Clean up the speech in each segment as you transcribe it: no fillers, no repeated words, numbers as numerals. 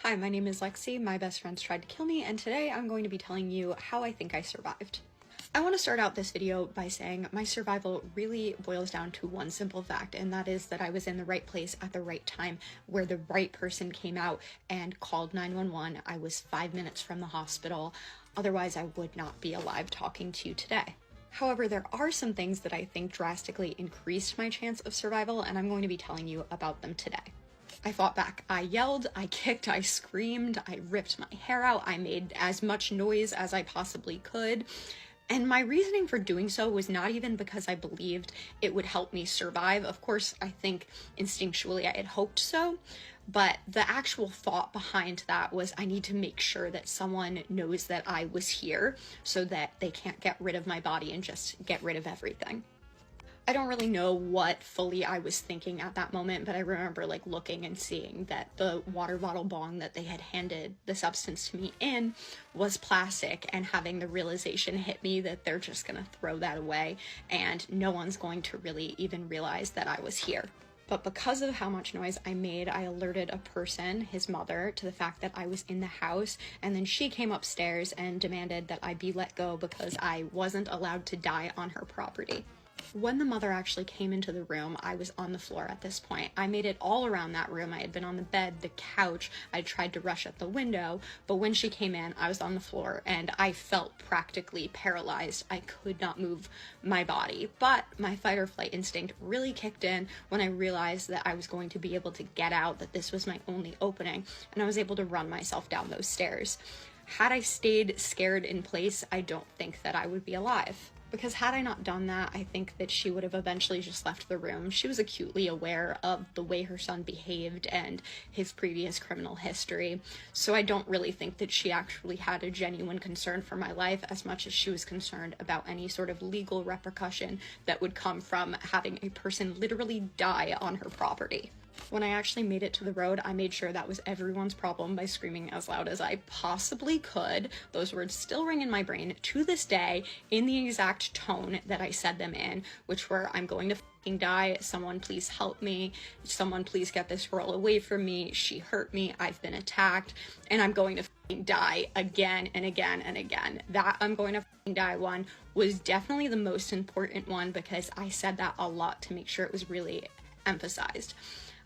Hi, my name is Lexi. My best friends tried to kill me, and today I'm going to be telling you how I think I survived. I want to start out this video by saying my survival really boils down to one simple fact, and that is that I was in the right place at the right time where the right person came out and called 911. I was 5 minutes from the hospital. Otherwise, I would not be alive talking to you today. However, there are some things that I think drastically increased my chance of survival, and I'm going to be telling you about them today. I fought back. I yelled, I kicked, I screamed, I ripped my hair out, I made as much noise as I possibly could. And my reasoning for doing so was not even because I believed it would help me survive. Of course, I think instinctually I had hoped so, but the actual thought behind that was I need to make sure that someone knows that I was here so that they can't get rid of my body and just get rid of everything. I don't really know what fully I was thinking at that moment, but I remember looking and seeing that the water bottle bong that they had handed the substance to me in was plastic, and having the realization hit me that they're just gonna throw that away and no one's going to really even realize that I was here. But because of how much noise I made, I alerted a person, his mother, to the fact that I was in the house, and then she came upstairs and demanded that I be let go because I wasn't allowed to die on her property. When the mother actually came into the room, I was on the floor at this point. I made it all around that room. I had been on the bed, the couch. I tried to rush at the window, but when she came in, I was on the floor and I felt practically paralyzed. I could not move my body, but my fight or flight instinct really kicked in when I realized that I was going to be able to get out, that this was my only opening, and I was able to run myself down those stairs. Had I stayed scared in place, I don't think that I would be alive. Because had I not done that, I think that she would have eventually just left the room. She was acutely aware of the way her son behaved and his previous criminal history. So I don't really think that she actually had a genuine concern for my life as much as she was concerned about any sort of legal repercussion that would come from having a person literally die on her property. When I actually made it to the road, I made sure that was everyone's problem by screaming as loud as I possibly could. Those words still ring in my brain to this day in the exact tone that I said them in, which were, I'm going to fucking die, someone please help me, someone please get this girl away from me, she hurt me, I've been attacked, and I'm going to fucking die again and again and again. That I'm going to fucking die one was definitely the most important one because I said that a lot to make sure it was really emphasized.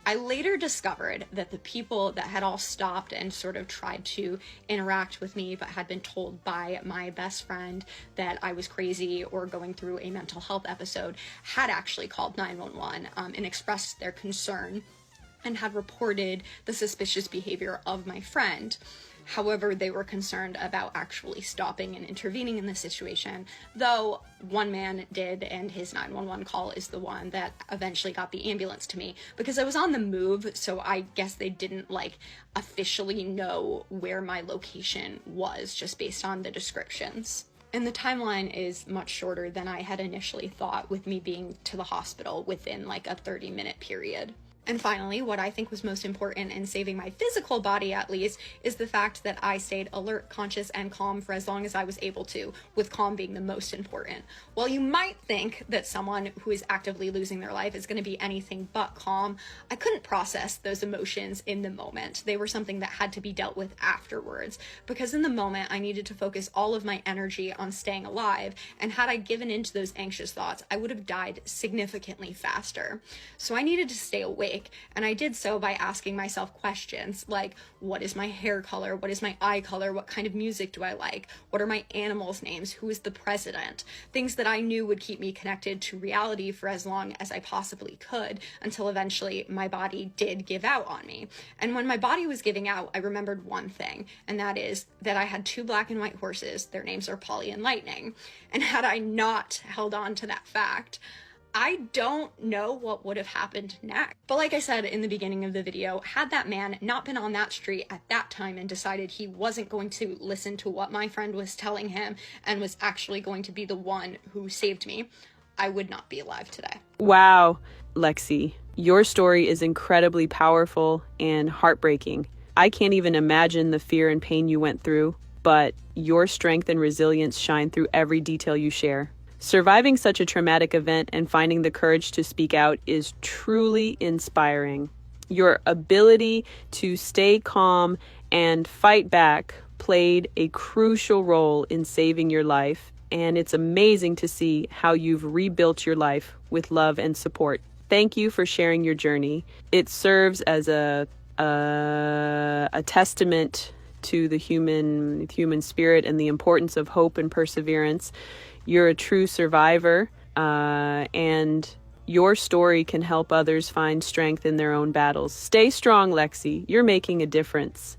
I later discovered that the people that had all stopped and sort of tried to interact with me but had been told by my best friend that I was crazy or going through a mental health episode had actually called 911 and expressed their concern and had reported the suspicious behavior of my friend. However, they were concerned about actually stopping and intervening in the situation, though one man did, and his 911 call is the one that eventually got the ambulance to me, because I was on the move, so I guess they didn't officially know where my location was just based on the descriptions. And the timeline is much shorter than I had initially thought, with me being to the hospital within a 30-minute period. And finally, what I think was most important in saving my physical body, at least, is the fact that I stayed alert, conscious, and calm for as long as I was able to, with calm being the most important. While you might think that someone who is actively losing their life is going to be anything but calm, I couldn't process those emotions in the moment. They were something that had to be dealt with afterwards, because in the moment I needed to focus all of my energy on staying alive, and had I given into those anxious thoughts, I would have died significantly faster. So I needed to stay awake. And I did so by asking myself questions like, what is my hair color? What is my eye color? What kind of music do I like? What are my animals' names? Who is the president? Things that I knew would keep me connected to reality for as long as I possibly could, until eventually my body did give out on me. And when my body was giving out, I remembered one thing, and that is that I had 2 black and white horses. Their names are Polly and Lightning. And had I not held on to that fact, I don't know what would have happened next. But like I said in the beginning of the video, had that man not been on that street at that time and decided he wasn't going to listen to what my friend was telling him and was actually going to be the one who saved me, I would not be alive today. Wow, Lexi, your story is incredibly powerful and heartbreaking. I can't even imagine the fear and pain you went through, but your strength and resilience shine through every detail you share. Surviving such a traumatic event and finding the courage to speak out is truly inspiring. Your ability to stay calm and fight back played a crucial role in saving your life. And it's amazing to see how you've rebuilt your life with love and support. Thank you for sharing your journey. It serves as a testament to the human spirit and the importance of hope and perseverance. You're a true survivor, and your story can help others find strength in their own battles. Stay strong, Lexi. You're making a difference.